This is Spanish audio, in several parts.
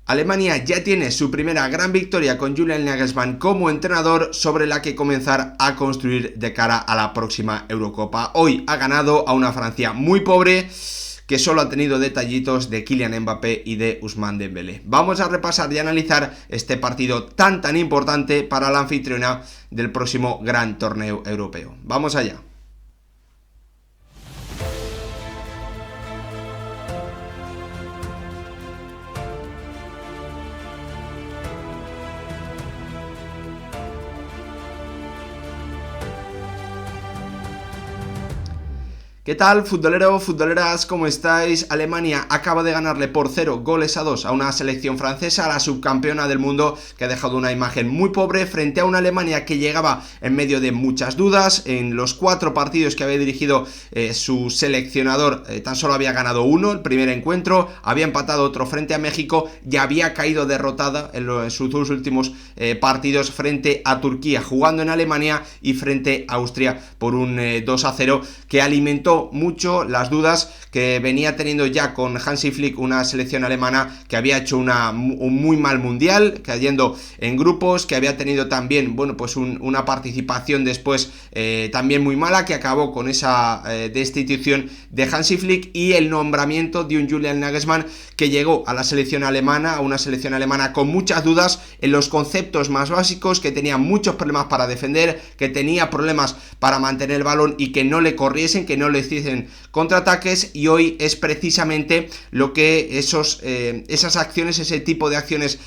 Alemania ya tiene su primera gran victoria con Julian Nagelsmann como entrenador, sobre la que comenzar a construir de cara a la próxima Eurocopa. Hoy ha ganado a una Francia muy pobre, que solo ha tenido detallitos de Kylian Mbappé y de Ousmane Dembélé. Vamos a repasar y analizar este partido tan importante para la anfitriona del próximo gran torneo europeo. Vamos allá. ¿Qué tal, futbolero, futboleras? ¿Cómo estáis? Alemania acaba de ganarle por 0-2 a una selección francesa, a la subcampeona del mundo, que ha dejado una imagen muy pobre frente a una Alemania que llegaba en medio de muchas dudas. En los 4 partidos que había dirigido su seleccionador, tan solo había ganado uno, el primer encuentro, había empatado otro frente a México y había caído derrotada en sus 2 últimos partidos frente a Turquía, jugando en Alemania, y frente a Austria por un 2-0, que alimentó mucho las dudas que venía teniendo ya con Hansi Flick, una selección alemana que había hecho un muy mal mundial, cayendo en grupos, que había tenido también, bueno, pues una participación después también muy mala, que acabó con esa destitución de Hansi Flick y el nombramiento de un Julian Nagelsmann, que llegó a la selección alemana, a una selección alemana con muchas dudas en los conceptos más básicos, que tenía muchos problemas para defender, que tenía problemas para mantener el balón y que no le corriesen, que no le hiciesen contraataques. Y hoy es precisamente lo que esas acciones, ese tipo de acciones,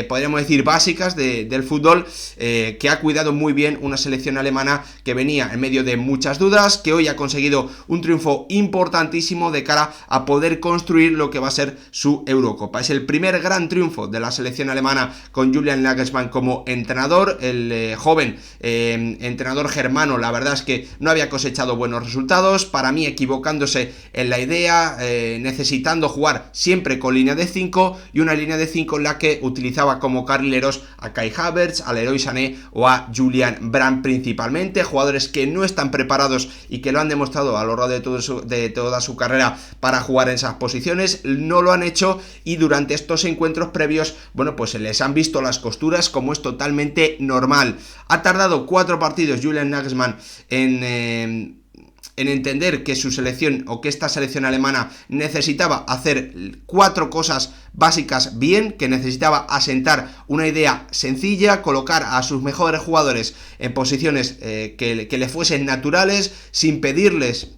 podríamos decir básicas del fútbol, que ha cuidado muy bien una selección alemana que venía en medio de muchas dudas, que hoy ha conseguido un triunfo importantísimo de cara a poder construir lo que va a ser su Eurocopa. Es el primer gran triunfo de la selección alemana con Julian Nagelsmann como entrenador. El joven entrenador germano, la verdad es que no había cosechado buenos resultados, para mí equivocándose en la idea, necesitando jugar siempre con línea de 5, y una línea de 5 en la que utilizaba como carrileros a Kai Havertz, a Leroy Sané o a Julian Brandt principalmente, jugadores que no están preparados y que lo han demostrado a lo largo de toda su carrera para jugar en esas posiciones. No lo han hecho, y durante estos encuentros previos, bueno, pues se les han visto las costuras, como es totalmente normal. Ha tardado 4 partidos Julian Nagelsmann en entender que su selección, o que esta selección alemana, necesitaba hacer 4 cosas básicas bien, que necesitaba asentar una idea sencilla, colocar a sus mejores jugadores en posiciones que le fuesen naturales, sin pedirles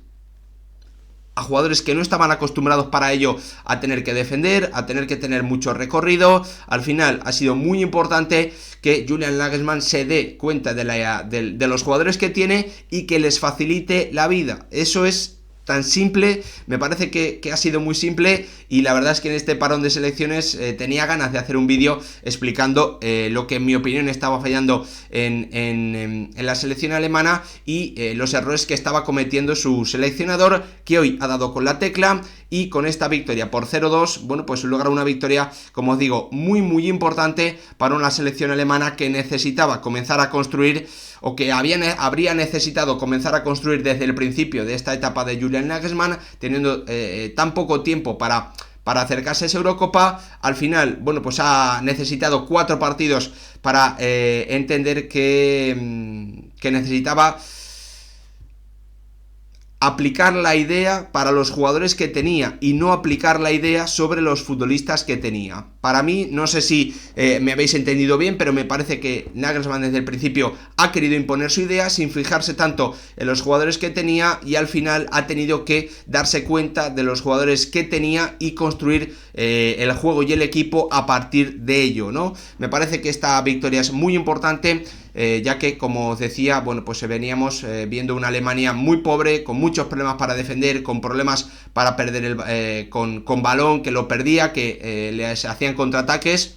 a jugadores que no estaban acostumbrados para ello a tener que defender, a tener que tener mucho recorrido. Al final ha sido muy importante que Julian Nagelsmann se dé cuenta de los jugadores que tiene y que les facilite la vida. Eso es tan simple, me parece que ha sido muy simple, y la verdad es que en este parón de selecciones tenía ganas de hacer un vídeo explicando lo que en mi opinión estaba fallando en la selección alemana, y los errores que estaba cometiendo su seleccionador, que hoy ha dado con la tecla, y con esta victoria por 0-2, bueno, pues logra una victoria, como os digo, muy importante para una selección alemana que necesitaba comenzar a construir, o que habría necesitado comenzar a construir desde el principio de esta etapa de Julian Nagelsmann, teniendo tan poco tiempo para acercarse a esa Eurocopa. Al final, bueno, pues ha necesitado 4 partidos para entender que necesitaba aplicar la idea para los jugadores que tenía, y no aplicar la idea sobre los futbolistas que tenía. Para mí, no sé si me habéis entendido bien, pero me parece que Nagelsmann desde el principio ha querido imponer su idea sin fijarse tanto en los jugadores que tenía, y al final ha tenido que darse cuenta de los jugadores que tenía y construir el juego y el equipo a partir de ello, ¿no? Me parece que esta victoria es muy importante, ya que, como os decía, bueno, pues veníamos viendo una Alemania muy pobre, con muchos problemas para defender, con problemas para perder con balón, que lo perdía, que les hacían contraataques,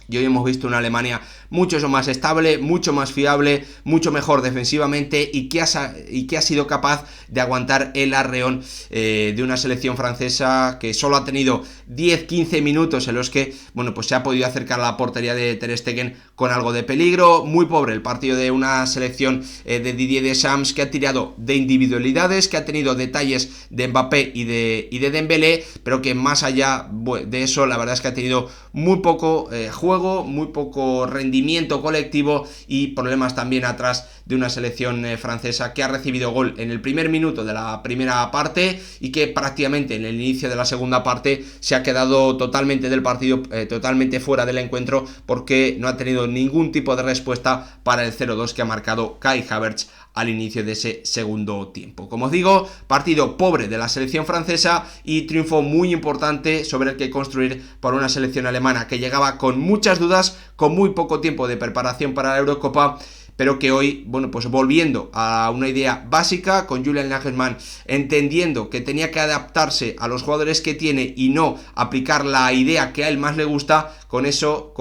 Y hoy hemos visto una Alemania mucho más estable, mucho más fiable, mucho mejor defensivamente y que ha sido capaz de aguantar el arreón de una selección francesa que solo ha tenido 10-15 minutos en los que, bueno, pues se ha podido acercar a la portería de Ter Stegen con algo de peligro. Muy pobre el partido de una selección de Didier Deschamps, que ha tirado de individualidades, que ha tenido detalles de Mbappé y de Dembélé, pero que más allá de eso, la verdad es que ha tenido muy poco juego, muy poco rendimiento colectivo y problemas también atrás de una selección francesa que ha recibido gol en el primer minuto de la primera parte y que prácticamente en el inicio de la segunda parte se ha quedado totalmente del partido, totalmente fuera del encuentro, porque no ha tenido ningún tipo de respuesta para el 0-2 que ha marcado Kai Havertz al inicio de ese segundo tiempo. Como os digo, partido pobre de la selección francesa y triunfo muy importante sobre el que construir por una selección alemana que llegaba con muchas dudas, con muy poco tiempo de preparación para la Eurocopa, pero que hoy, bueno, pues volviendo a una idea básica, con Julian Nagelsmann entendiendo que tenía que adaptarse a los jugadores que tiene y no aplicar la idea que a él más le gusta, con eso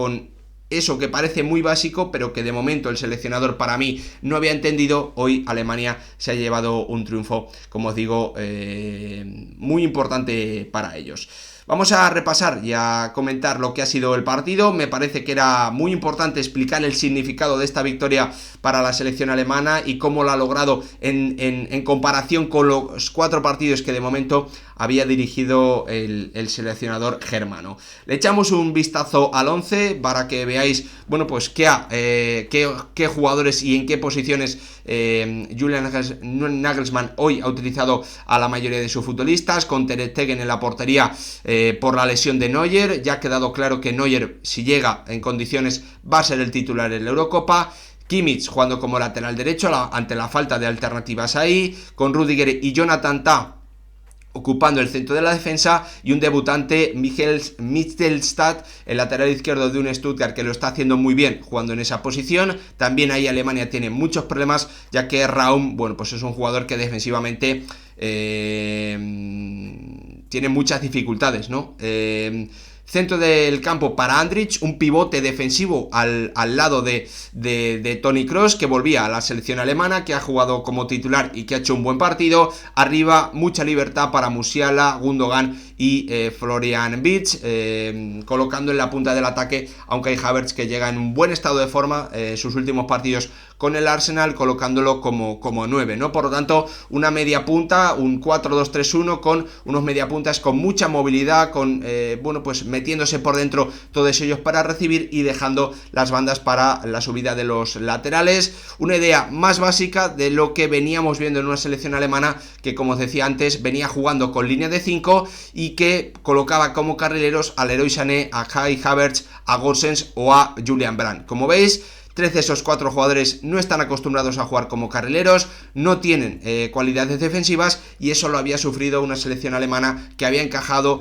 que parece muy básico, pero que de momento el seleccionador para mí no había entendido, hoy Alemania se ha llevado un triunfo, como os digo, muy importante para ellos. Vamos a repasar y a comentar lo que ha sido el partido. Me parece que era muy importante explicar el significado de esta victoria para la selección alemana y cómo lo ha logrado en comparación con los 4 partidos que de momento había dirigido el seleccionador germano. Le echamos un vistazo al 11 para que veáis, bueno, pues qué jugadores y en qué posiciones Julian Nagelsmann hoy ha utilizado a la mayoría de sus futbolistas, con Ter Stegen en la portería por la lesión de Neuer. Ya ha quedado claro que Neuer, si llega en condiciones, va a ser el titular en la Eurocopa. Kimmich jugando como lateral derecho ante la falta de alternativas ahí, con Rüdiger y Jonathan Tah ocupando el centro de la defensa, y un debutante, Mittelstadt, el lateral izquierdo de un Stuttgart que lo está haciendo muy bien jugando en esa posición. También ahí Alemania tiene muchos problemas, ya que Raum, bueno, pues es un jugador que defensivamente tiene muchas dificultades, ¿no? Centro del campo para Andrich, un pivote defensivo al lado de Toni Kroos, que volvía a la selección alemana, que ha jugado como titular y que ha hecho un buen partido. Arriba, mucha libertad para Musiala, Gundogan y Florian Wirtz, colocando en la punta del ataque a un Kai Havertz que llega en un buen estado de forma, sus últimos partidos con el Arsenal, colocándolo como 9, ¿no? Por lo tanto, una media punta, un 4-2-3-1 con unos mediapuntas con mucha movilidad, con, bueno, pues metiéndose por dentro todos ellos para recibir y dejando las bandas para la subida de los laterales. Una idea más básica de lo que veníamos viendo en una selección alemana que, como os decía antes, venía jugando con línea de 5 y que colocaba como carrileros al Leroy Sané, a Kai Havertz, a Gosens o a Julian Brandt. Como veis, 3 de esos 4 jugadores no están acostumbrados a jugar como carrileros, no tienen cualidades defensivas, y eso lo había sufrido una selección alemana que había encajado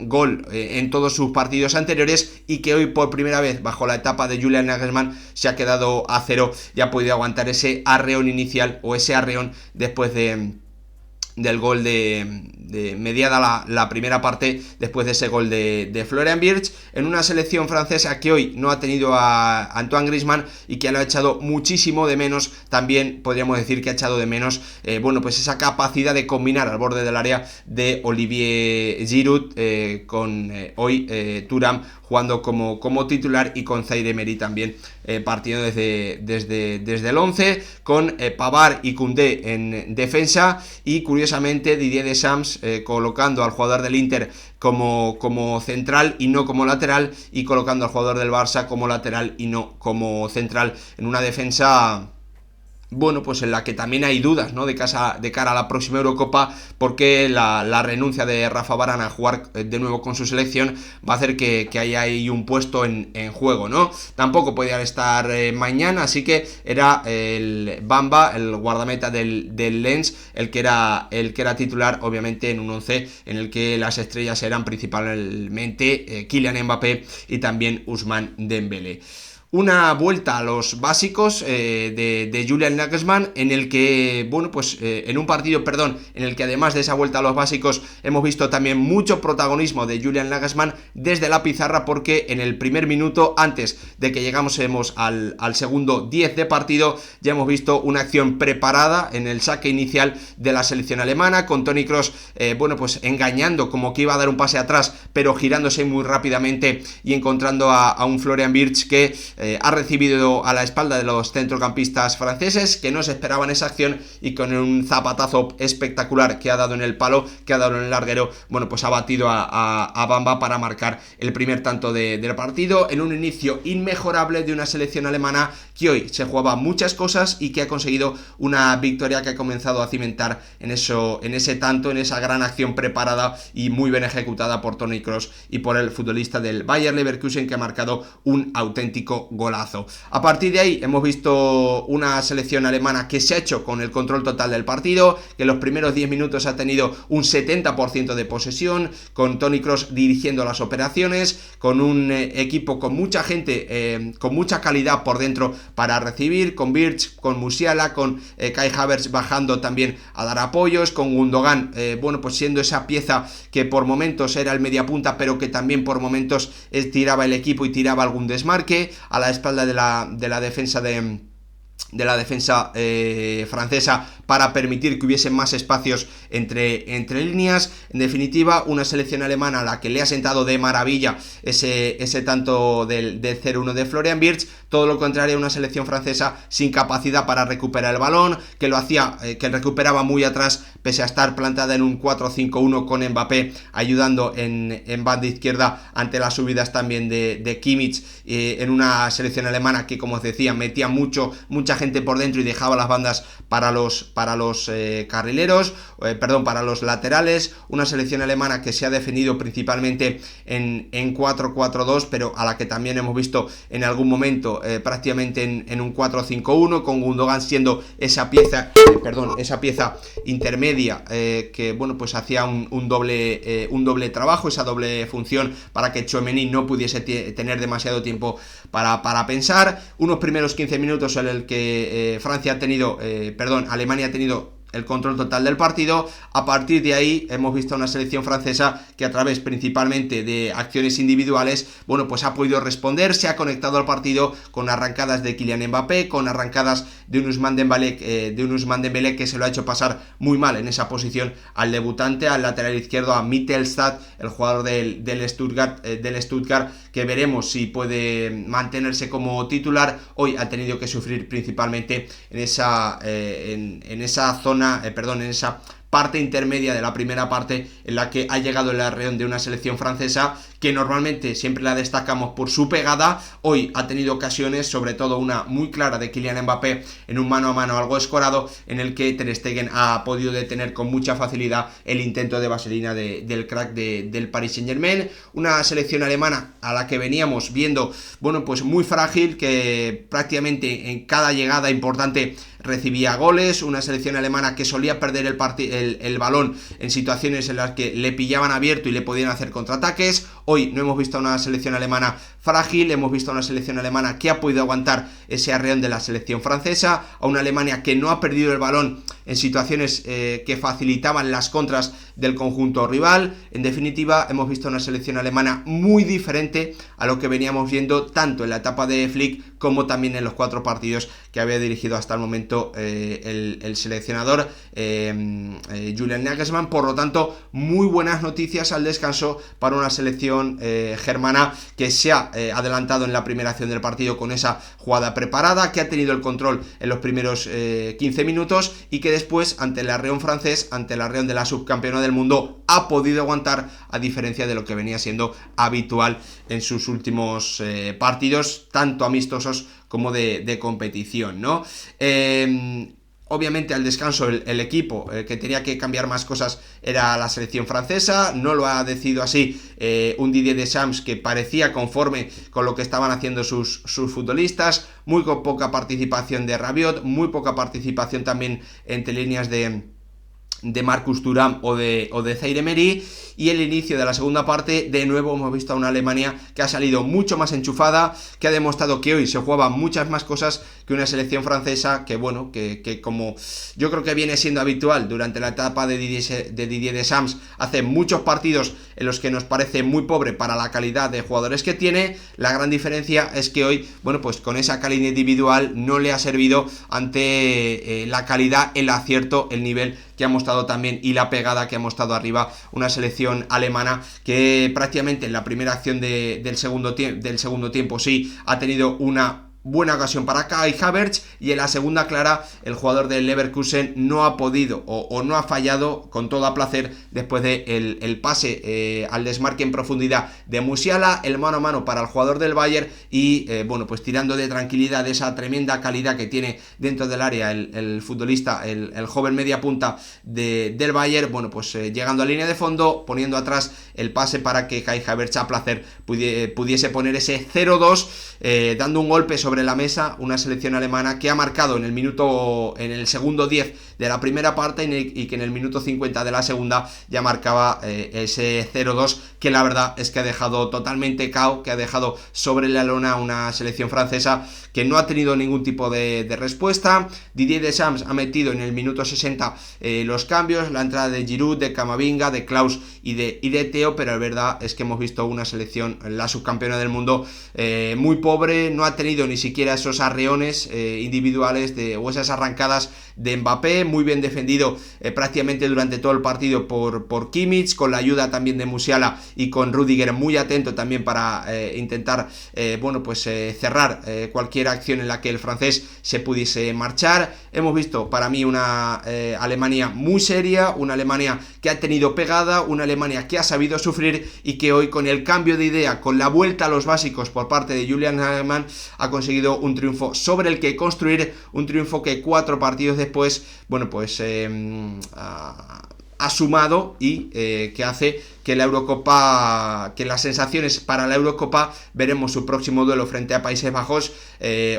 gol en todos sus partidos anteriores y que hoy por primera vez bajo la etapa de Julian Nagelsmann se ha quedado a 0 y ha podido aguantar ese arreón inicial o ese arreón después del gol de mediada la primera parte, después de ese gol de Florian Wirtz, en una selección francesa que hoy no ha tenido a Antoine Griezmann y que lo ha echado muchísimo de menos. También podríamos decir que ha echado de menos bueno, pues esa capacidad de combinar al borde del área de Olivier Giroud, con hoy Thuram jugando como titular y con Zaire Emery también partiendo desde el 11, con Pavard y Koundé en defensa, y curiosamente Didier Deschamps colocando al jugador del Inter como central y no como lateral, y colocando al jugador del Barça como lateral y no como central, en una defensa, bueno, pues en la que también hay dudas, ¿no? De cara a la próxima Eurocopa, porque la renuncia de Rafa Varane a jugar de nuevo con su selección va a hacer que haya ahí un puesto en juego, ¿no? Tampoco podían estar mañana, así que era el Bamba, el guardameta del Lens, el que era titular, obviamente en un 11 en el que las estrellas eran principalmente Kylian Mbappé y también Ousmane Dembélé. una vuelta a los básicos de Julian Nagelsmann, en el que, bueno, pues en un partido, en el que además de esa vuelta a los básicos hemos visto también mucho protagonismo de Julian Nagelsmann desde la pizarra, porque en el primer minuto, antes de que llegásemos al segundo 10 de partido, ya hemos visto una acción preparada en el saque inicial de la selección alemana, con Toni Kroos, bueno, pues engañando como que iba a dar un pase atrás, pero girándose muy rápidamente y encontrando a un Florian Wirtz que ha recibido a la espalda de los centrocampistas franceses, que no se esperaban esa acción, y con un zapatazo espectacular que ha dado en el palo, que ha dado en el larguero, bueno, pues ha batido a Bamba para marcar el primer tanto del partido, en un inicio inmejorable de una selección alemana que hoy se jugaba muchas cosas y que ha conseguido una victoria que ha comenzado a cimentar en ese tanto, en esa gran acción preparada y muy bien ejecutada por Toni Kroos y por el futbolista del Bayer Leverkusen, que ha marcado un auténtico golazo. A partir de ahí hemos visto una selección alemana que se ha hecho con el control total del partido, que en los primeros 10 minutos ha tenido un 70% de posesión, con Toni Kroos dirigiendo las operaciones, con un equipo con mucha gente, con mucha calidad por dentro para recibir, con Wirtz, con Musiala, con Kai Havertz bajando también a dar apoyos, con Gundogan, bueno, pues siendo esa pieza que por momentos era el mediapunta, pero que también por momentos tiraba el equipo y tiraba algún desmarque a la espalda de la defensa francesa, para permitir que hubiesen más espacios entre líneas. En definitiva, una selección alemana a la que le ha sentado de maravilla ese tanto del 0-1 de Florian Wirtz, todo lo contrario a una selección francesa sin capacidad para recuperar el balón, que lo hacía, que recuperaba muy atrás, pese a estar plantada en un 4-5-1 con Mbappé ayudando en banda izquierda ante las subidas también de Kimmich, en una selección alemana que, como os decía, metía mucha gente por dentro y dejaba las bandas para los carrileros, para los laterales. Una selección alemana que se ha defendido principalmente en 4-4-2, pero a la que también hemos visto en algún momento prácticamente en un 4-5-1, con Gundogan siendo esa pieza intermedia, que, bueno, pues hacía un doble trabajo, esa doble función, para que Tchouaméni no pudiese tener demasiado tiempo para pensar. Unos primeros 15 minutos en el que Alemania ha tenido el control total del partido. A partir de ahí hemos visto una selección francesa que, a través principalmente de acciones individuales, bueno, pues ha podido responder, se ha conectado al partido con arrancadas de Kylian Mbappé, con arrancadas de un Ousmane Dembélé, que se lo ha hecho pasar muy mal en esa posición al debutante, al lateral izquierdo, a Mittelstadt, el jugador del Stuttgart, que veremos si puede mantenerse como titular. Hoy ha tenido que sufrir principalmente en esa parte intermedia de la primera parte, en la que ha llegado el arreón de una selección francesa que normalmente siempre la destacamos por su pegada. Hoy ha tenido ocasiones, sobre todo una muy clara de Kylian Mbappé en un mano a mano algo escorado, en el que Ter Stegen ha podido detener con mucha facilidad el intento de vaselina del crack del Paris Saint-Germain. Una selección alemana a la que veníamos viendo, bueno, pues muy frágil, que prácticamente en cada llegada importante recibía goles. Una selección alemana que solía perder el balón en situaciones en las que le pillaban abierto y le podían hacer contraataques. Hoy no hemos visto a una selección alemana frágil, hemos visto a una selección alemana que ha podido aguantar ese arreón de la selección francesa, a una Alemania que no ha perdido el balón en situaciones que facilitaban las contras del conjunto rival. En definitiva, hemos visto a una selección alemana muy diferente a lo que veníamos viendo tanto en la etapa de Flick como también en los 4 partidos que había dirigido hasta el momento el seleccionador Julian Nagelsmann. Por lo tanto, muy buenas noticias al descanso para una selección germana que se ha adelantado en la primera acción del partido con esa jugada preparada, que ha tenido el control en los primeros 15 minutos y que después, ante el arreón francés, ante el arreón de la subcampeona del mundo, ha podido aguantar, a diferencia de lo que venía siendo habitual en sus últimos partidos, tanto amistosos como de competición, ¿no? Obviamente al descanso el equipo que tenía que cambiar más cosas era la selección francesa. No lo ha decidido así un Didier Deschamps, que parecía conforme con lo que estaban haciendo sus futbolistas. Muy poca participación de Rabiot, muy poca participación también entre líneas de de Marcus Thuram o de Zaire Emery. Y el inicio de la segunda parte, de nuevo hemos visto a una Alemania que ha salido mucho más enchufada, que ha demostrado que hoy se jugaban muchas más cosas que una selección francesa que, bueno, que como yo creo que viene siendo habitual durante la etapa de Didier Deschamps, hace muchos partidos en los que nos parece muy pobre para la calidad de jugadores que tiene. La gran diferencia es que hoy, bueno, pues con esa calidad individual no le ha servido ante la calidad, el acierto, el nivel que ha mostrado también y la pegada que ha mostrado arriba una selección alemana que prácticamente en la primera acción del segundo tiempo sí ha tenido una buena ocasión para Kai Havertz, y en la segunda clara el jugador del Leverkusen no ha podido o no ha fallado con todo a placer después de el pase al desmarque en profundidad de Musiala, el mano a mano para el jugador del Bayern y bueno, pues tirando de tranquilidad, de esa tremenda calidad que tiene dentro del área el futbolista, el joven media punta del Bayern, bueno, pues llegando a línea de fondo, poniendo atrás el pase para que Kai Havertz a placer pudiese poner ese 0-2, dando un golpe sobre la mesa, una selección alemana que ha marcado en el segundo 10 de la primera parte y que en el minuto 50 de la segunda ya marcaba ese 0-2, que la verdad es que ha dejado totalmente cao, que ha dejado sobre la lona una selección francesa que no ha tenido ningún tipo de respuesta. Didier Deschamps ha metido en el minuto 60 los cambios, la entrada de Giroud, de Camavinga, de Klaus y de Theo, pero la verdad es que hemos visto una selección, la subcampeona del mundo, muy pobre, no ha tenido ni siquiera esos arreones individuales o esas arrancadas de Mbappé, muy bien defendido prácticamente durante todo el partido por Kimmich, con la ayuda también de Musiala y con Rüdiger muy atento también para intentar bueno, pues cerrar cualquier acción en la que el francés se pudiese marchar. Hemos visto para mí una Alemania muy seria, una Alemania que ha tenido pegada, una Alemania que ha sabido sufrir y que hoy, con el cambio de idea, con la vuelta a los básicos por parte de Julian Nagelsmann, ha conseguido un triunfo sobre el que construir, un triunfo que 4 partidos después, bueno, pues ha sumado y que hace que la Eurocopa, que las sensaciones para la Eurocopa, veremos su próximo duelo frente a Países Bajos,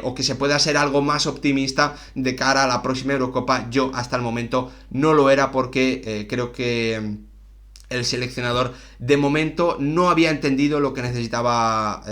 o que se pueda ser algo más optimista de cara a la próxima Eurocopa. Yo hasta el momento no lo era, porque creo que el seleccionador de momento no había entendido lo que necesitaba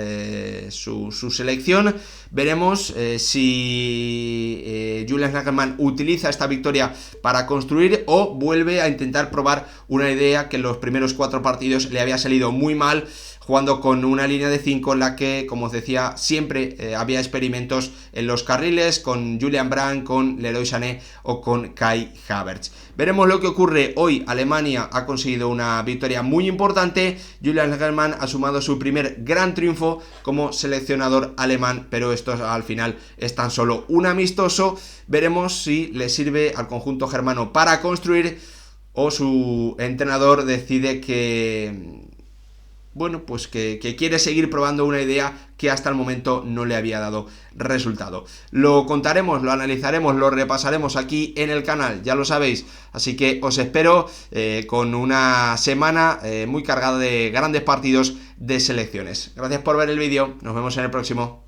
su selección. Veremos si Julian Nagelsmann utiliza esta victoria para construir o vuelve a intentar probar una idea que en los primeros 4 partidos le había salido muy mal, jugando con una línea de 5 en la que, como os decía, siempre había experimentos en los carriles, con Julian Brandt, con Leroy Sané o con Kai Havertz. Veremos lo que ocurre hoy. Alemania ha conseguido una victoria muy importante. Julian Nagelsmann ha sumado su primer gran triunfo como seleccionador alemán, pero esto al final es tan solo un amistoso. Veremos si le sirve al conjunto germano para construir, o su entrenador decide que, bueno, pues que quiere seguir probando una idea que hasta el momento no le había dado resultado. Lo contaremos, lo analizaremos, lo repasaremos aquí en el canal, ya lo sabéis. Así que os espero con una semana muy cargada de grandes partidos de selecciones. Gracias por ver el vídeo, nos vemos en el próximo.